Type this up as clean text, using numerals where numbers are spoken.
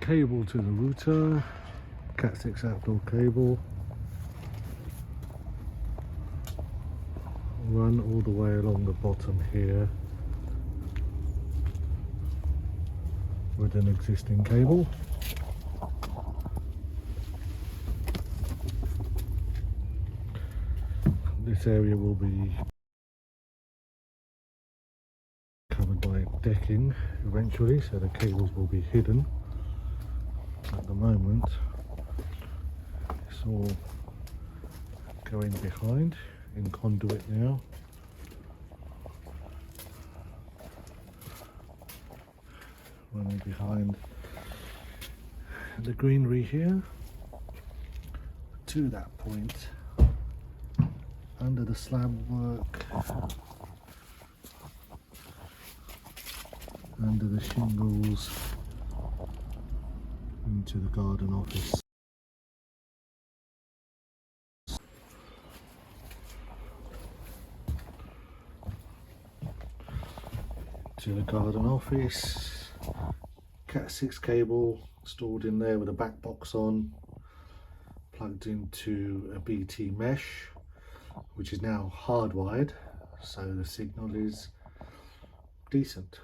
Cable to the router, Cat 6 outdoor cable, run all the way along the bottom here with an existing cable. This area will be covered by decking eventually, so the cables will be hidden. At the moment it's all going behind in conduit now. Running behind the greenery here to that point under the slab work, under the shingles, into the garden office. To the garden office, Cat 6 cable stored in there with a back box on, plugged into a BT mesh, which is now hardwired, so the signal is decent.